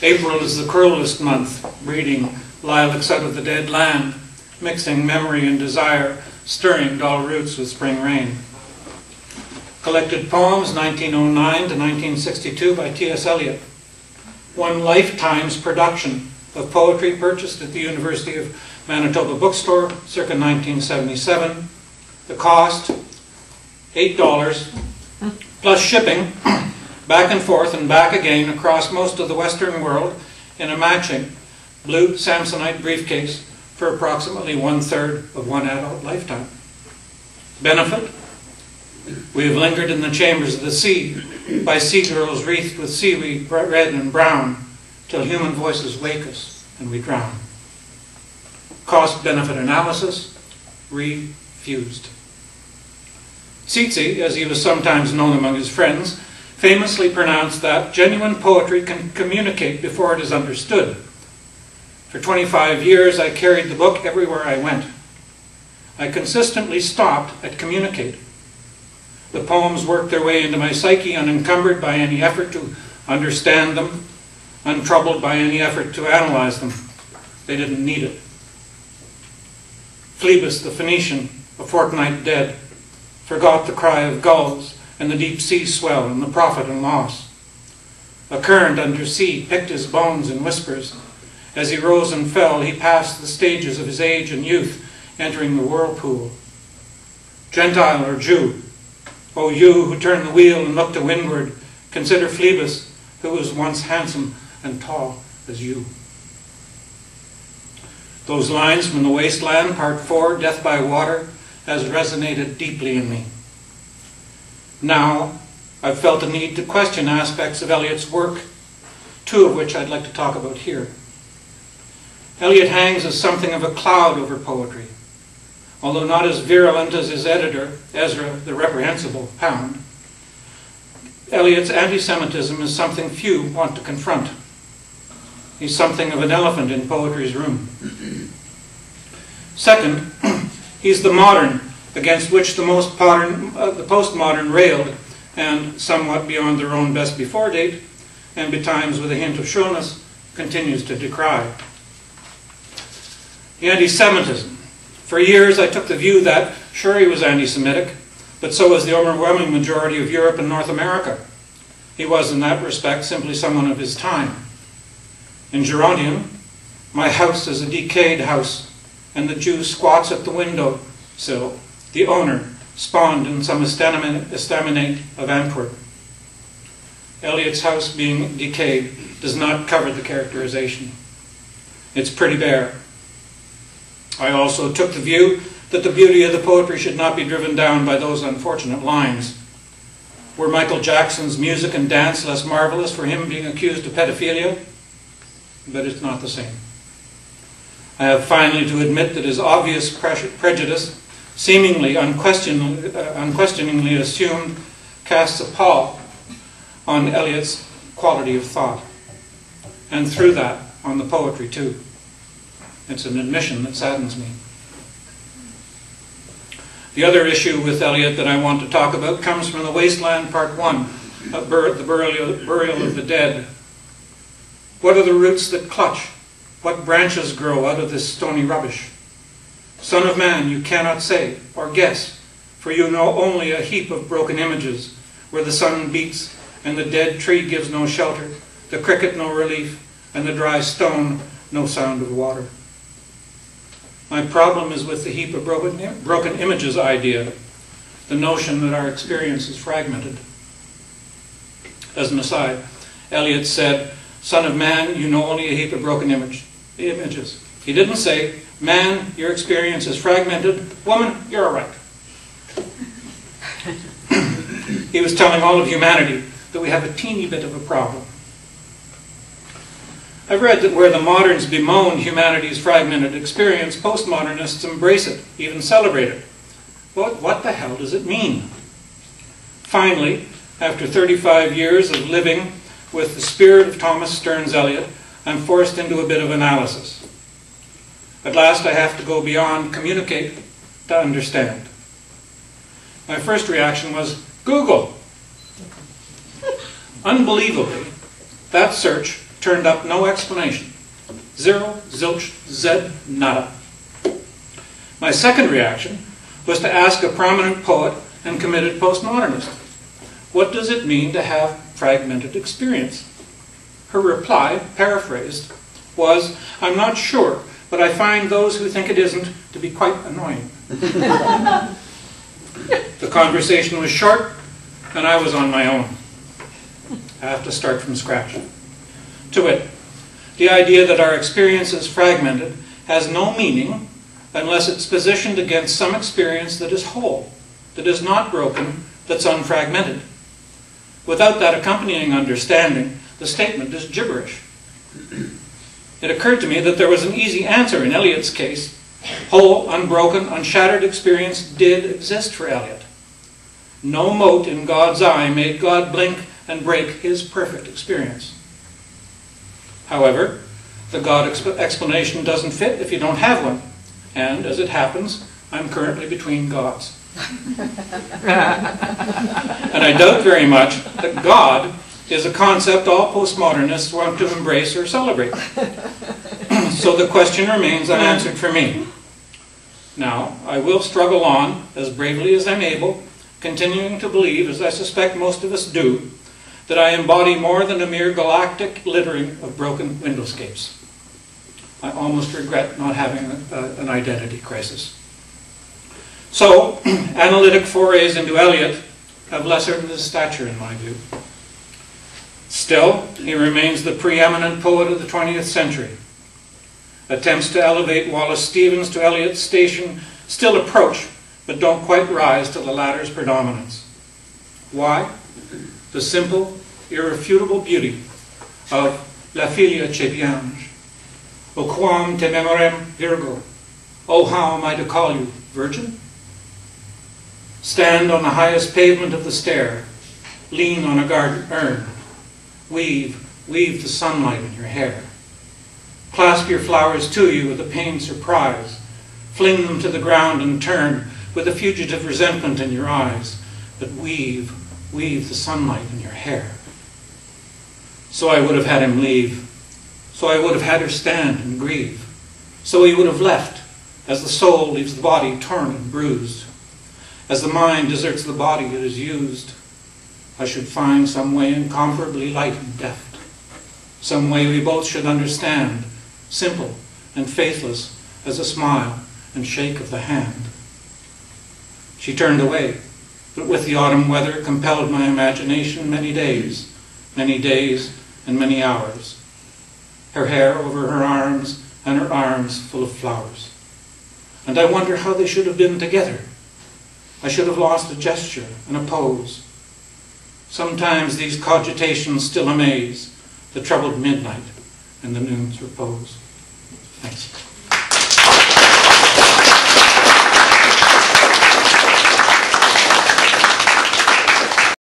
April is the cruelest month, breeding lilacs out of the dead land, mixing memory and desire, stirring dull roots with spring rain. Collected poems, 1909 to 1962 by T.S. Eliot. One lifetime's production of poetry purchased at the University of Manitoba bookstore circa 1977. The cost, $8, plus shipping, back and forth and back again across most of the Western world in a matching blue Samsonite briefcase for approximately 1/3 of one adult lifetime. Benefit? We have lingered in the chambers of the sea by sea girls wreathed with seaweed red and brown till human voices wake us and we drown. Cost-benefit analysis, refused. Tsitsi, as he was sometimes known among his friends, famously pronounced that genuine poetry can communicate before it is understood. For 25 years, I carried the book everywhere I went. I consistently stopped at communicate. The poems worked their way into my psyche unencumbered by any effort to understand them, untroubled by any effort to analyze them. They didn't need it. Phlebas the Phoenician, a fortnight dead, forgot the cry of gulls and the deep sea swell and the profit and loss. A current under sea picked his bones in whispers. As he rose and fell, he passed the stages of his age and youth, entering the whirlpool. Gentile or Jew, O you who turn the wheel and look to windward, consider Phlebas, who was once handsome and tall as you. Those lines from The Wasteland, Part 4, Death by Water, has resonated deeply in me. Now, I've felt a need to question aspects of Eliot's work, two of which I'd like to talk about here. Eliot hangs as something of a cloud over poetry. Although not as virulent as his editor, Ezra the Reprehensible Pound, Eliot's anti-Semitism is something few want to confront. He's something of an elephant in poetry's room. Second, he's the modern against which the postmodern railed, and somewhat beyond their own best before date, and betimes with a hint of shrillness, continues to decry. The anti-Semitism. For years I took the view that, sure, he was anti-Semitic, but so was the overwhelming majority of Europe and North America. He was, in that respect, simply someone of his time. In Gerontium, my house is a decayed house, and the Jew squats at the window sill, the owner, spawned in some estaminet of Antwerp. Eliot's house being decayed does not cover the characterization. It's pretty bare. I also took the view that the beauty of the poetry should not be driven down by those unfortunate lines. Were Michael Jackson's music and dance less marvelous for him being accused of pedophilia? But it's not the same. I have finally to admit that his obvious prejudice, seemingly unquestioningly assumed, casts a pall on Eliot's quality of thought, and through that, on the poetry too. It's an admission that saddens me. The other issue with Eliot that I want to talk about comes from The Wasteland, Part 1, the burial of the dead. What are the roots that clutch? What branches grow out of this stony rubbish? Son of man, you cannot say or guess, for you know only a heap of broken images, where the sun beats and the dead tree gives no shelter, the cricket no relief, and the dry stone no sound of water. My problem is with the heap of broken images idea, the notion that our experience is fragmented. As an aside, Eliot said, son of man, you know only a heap of broken images. He didn't say, man, your experience is fragmented. Woman, you're all right. He was telling all of humanity that we have a teeny bit of a problem. I've read that where the moderns bemoan humanity's fragmented experience, postmodernists embrace it, even celebrate it. But what the hell does it mean? Finally, after 35 years of living with the spirit of Thomas Stearns Eliot, I'm forced into a bit of analysis. At last I have to go beyond communicate to understand. My first reaction was, Google. Unbelievably, that search turned up no explanation. Zero, zilch, zed, nada. My second reaction was to ask a prominent poet and committed postmodernist, what does it mean to have fragmented experience? Her reply, paraphrased, was, I'm not sure, but I find those who think it isn't to be quite annoying. The conversation was short, and I was on my own. I have to start from scratch. To wit, the idea that our experience is fragmented has no meaning unless it's positioned against some experience that is whole, that is not broken, that's unfragmented. Without that accompanying understanding, the statement is gibberish. It occurred to me that there was an easy answer in Eliot's case. Whole, unbroken, unshattered experience did exist for Eliot. No mote in God's eye made God blink and break his perfect experience. However, the God explanation doesn't fit if you don't have one. And, as it happens, I'm currently between gods. And I doubt very much that God is a concept all postmodernists want to embrace or celebrate. So the question remains unanswered for me. Now, I will struggle on as bravely as I'm able, continuing to believe, as I suspect most of us do, that I embody more than a mere galactic littering of broken windowscapes. I almost regret not having an identity crisis. So, analytic forays into Eliot have lessened his stature in my view. Still, he remains the preeminent poet of the 20th century. Attempts to elevate Wallace Stevens to Eliot's station still approach, but don't quite rise to the latter's predominance. Why? The simple, irrefutable beauty of La figlia che piange. O quam te memorem virgo. Oh, how am I to call you, virgin? Stand on the highest pavement of the stair. Lean on a garden urn. Weave the sunlight in your hair. Clasp your flowers to you with a pained surprise. Fling them to the ground and turn with a fugitive resentment in your eyes. But weave the sunlight in your hair. So I would have had him leave. So I would have had her stand and grieve. So he would have left, as the soul leaves the body torn and bruised. As the mind deserts the body it has used, I should find some way incomparably light and deft. Some way we both should understand, simple and faithless as a smile and shake of the hand. She turned away, but with the autumn weather compelled my imagination many days and many hours. Her hair over her arms, and her arms full of flowers. And I wonder how they should have been together. I should have lost a gesture and a pose. Sometimes these cogitations still amaze the troubled midnight and the noon's repose. Thanks.